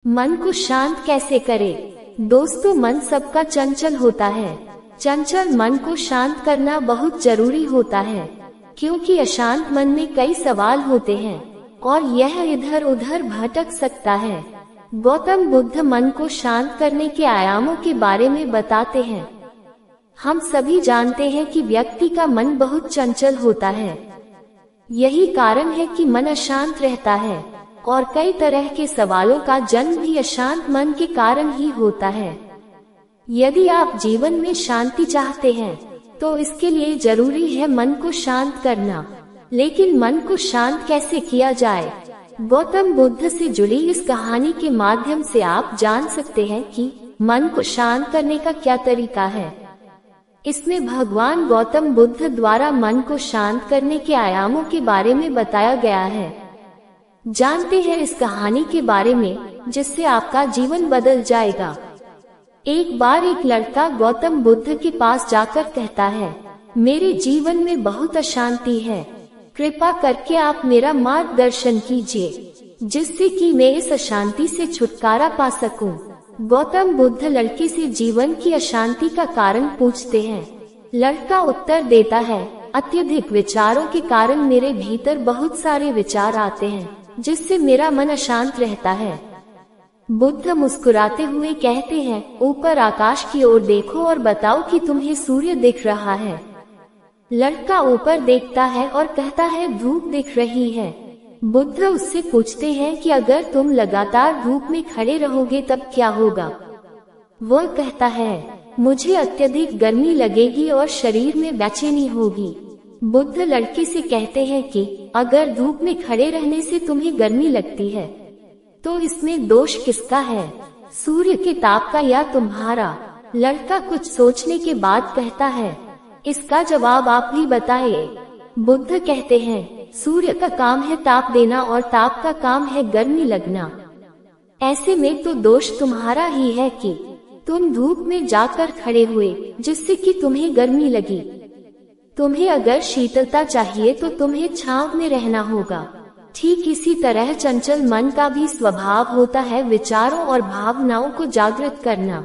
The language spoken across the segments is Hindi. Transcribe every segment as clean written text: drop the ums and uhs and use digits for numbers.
मन को शांत कैसे करें? दोस्तों, मन सबका चंचल होता है। चंचल मन को शांत करना बहुत जरूरी होता है, क्योंकि अशांत मन में कई सवाल होते हैं और यह इधर उधर भटक सकता है। गौतम बुद्ध मन को शांत करने के आयामों के बारे में बताते हैं। हम सभी जानते हैं कि व्यक्ति का मन बहुत चंचल होता है। यही कारण है कि मन अशांत रहता है और कई तरह के सवालों का जन्म भी अशांत मन के कारण ही होता है। यदि आप जीवन में शांति चाहते हैं तो इसके लिए जरूरी है मन को शांत करना। लेकिन मन को शांत कैसे किया जाए? गौतम बुद्ध से जुड़ी इस कहानी के माध्यम से आप जान सकते हैं कि मन को शांत करने का क्या तरीका है। इसमें भगवान गौतम बुद्ध द्वारा मन को शांत करने के आयामों के बारे में बताया गया है। जानते हैं इस कहानी के बारे में, जिससे आपका जीवन बदल जाएगा। एक बार एक लड़का गौतम बुद्ध के पास जाकर कहता है, मेरे जीवन में बहुत अशांति है, कृपा करके आप मेरा मार्गदर्शन कीजिए, जिससे कि मैं इस अशांति से छुटकारा पा सकूं। गौतम बुद्ध लड़के से जीवन की अशांति का कारण पूछते हैं। लड़का उत्तर देता है, अत्यधिक विचारों के कारण मेरे भीतर बहुत सारे विचार आते हैं, जिससे मेरा मन अशांत रहता है। बुद्ध मुस्कुराते हुए कहते हैं, ऊपर आकाश की ओर देखो और बताओ कि तुम्हें सूर्य दिख रहा है। लड़का ऊपर देखता है और कहता है, धूप दिख रही है। बुद्ध उससे पूछते हैं कि अगर तुम लगातार धूप में खड़े रहोगे तब क्या होगा? वह कहता है, मुझे अत्यधिक गर्मी लगेगी और शरीर में बेचैनी होगी। बुद्ध लड़के से कहते हैं कि अगर धूप में खड़े रहने से तुम्हें गर्मी लगती है तो इसमें दोष किसका है, सूर्य के ताप का या तुम्हारा? लड़का कुछ सोचने के बाद कहता है, इसका जवाब आप ही बताइए। बुद्ध कहते हैं, सूर्य का काम है ताप देना और ताप का काम है गर्मी लगना। ऐसे में तो दोष तुम्हारा ही है कि तुम धूप में जाकर खड़े हुए, जिससे कि तुम्हें गर्मी लगी। तुम्हें अगर शीतलता चाहिए तो तुम्हें छांव में रहना होगा। ठीक इसी तरह चंचल मन का भी स्वभाव होता है विचारों और भावनाओं को जागृत करना।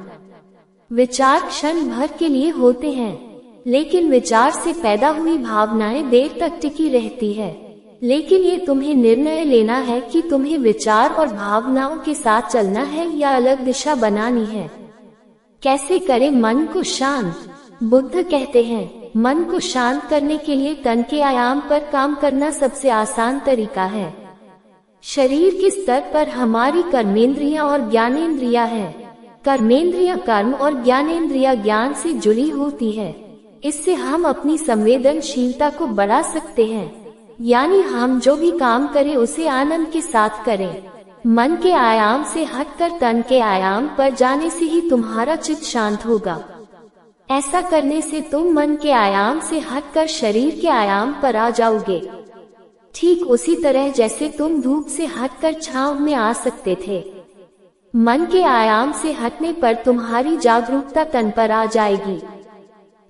विचार क्षण भर के लिए होते हैं, लेकिन विचार से पैदा हुई भावनाएं देर तक टिकी रहती है। लेकिन ये तुम्हें निर्णय लेना है कि तुम्हें विचार और भावनाओं के साथ चलना है या अलग दिशा बनानी है। कैसे करें मन को शांत? बुद्ध कहते हैं, मन को शांत करने के लिए तन के आयाम पर काम करना सबसे आसान तरीका है। शरीर के स्तर पर हमारी कर्मेंद्रियां और ज्ञानेंद्रियां हैं। कर्मेंद्रियां कर्म और ज्ञानेंद्रियां ज्ञान से जुड़ी होती है। इससे हम अपनी संवेदनशीलता को बढ़ा सकते हैं, यानी हम जो भी काम करें उसे आनंद के साथ करें। मन के आयाम से हटकर तन के आयाम पर जाने से ही तुम्हारा चित्त शांत होगा। ऐसा करने से तुम मन के आयाम से हटकर शरीर के आयाम पर आ जाओगे। ठीक उसी तरह जैसे तुम धूप से हटकर छांव में आ सकते थे। मन के आयाम से हटने पर तुम्हारी जागरूकता तन पर आ जाएगी।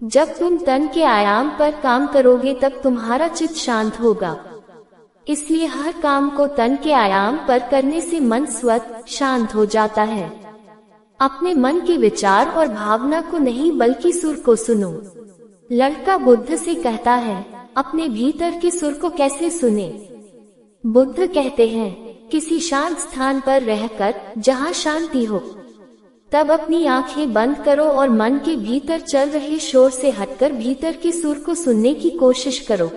जब तुम तन के आयाम पर काम करोगे तब तुम्हारा चित्त शांत होगा। इसलिए हर काम को तन के आयाम पर करने से मन स्वतः शांत हो जाता है। अपने मन के विचार और भावना को नहीं बल्कि सुर को सुनो। लड़का बुद्ध से कहता है, अपने भीतर के सुर को कैसे सुने? बुद्ध कहते हैं, किसी शांत स्थान पर रहकर जहाँ शांति हो, तब अपनी आंखें बंद करो और मन के भीतर चल रहे शोर से हटकर भीतर के सुर को सुनने की कोशिश करो।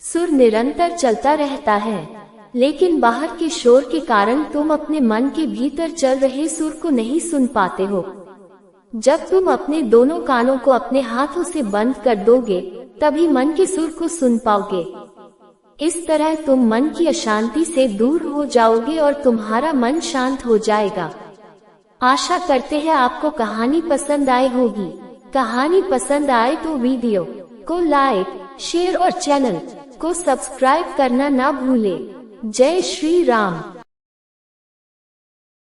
सुर निरंतर चलता रहता है, लेकिन बाहर के शोर के कारण तुम अपने मन के भीतर चल रहे सुर को नहीं सुन पाते हो। जब तुम अपने दोनों कानों को अपने हाथों से बंद कर दोगे, तभी मन के सुर को सुन पाओगे। इस तरह तुम मन की अशांति से दूर हो जाओगे और तुम्हारा मन शांत हो जाएगा। आशा करते हैं आपको कहानी पसंद आई होगी। कहानी पसंद आए तो वीडियो को लाइक, शेयर और चैनल को सब्सक्राइब करना ना भूलें। जय श्री राम।